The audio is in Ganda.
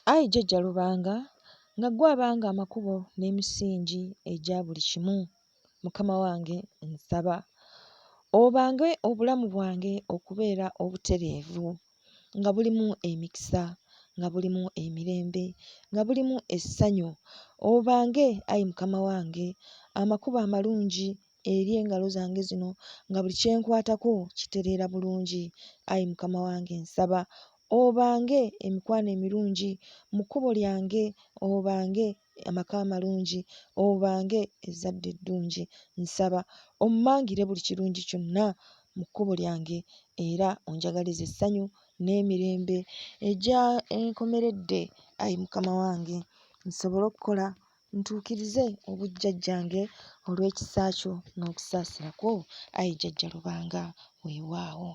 Ayi jjajja Lubanga, nga ggwe abanga amakubo n'emisingi egya buli kimu, mukama wange nsaba obange obulamu bwange okubeera obutereevu, nga bulimu emikisa, nga bulimu emirembe, nga bulimu essanyu. Obange ayi mukama wange amakubo amalungi eri engalo zange zino, nga buli kye nkwatako kitereera bulungi. Ayi mukama wange nsaba obange emikwano emirungi mu kkubo lyange, obange amaka amalungi, obange ezzadde eddungi. Nsaba ommangire buli kirungi kyonna mu kkubo lyange era onjagalize essanyu n'emirembe egya enkomeredde. Ayi mukama wange nsobole okukola ntuukirize obujjajjange olw'ekisa kyo n'okusaasira kwo. Ayi jjajja Lubanga weewaawo.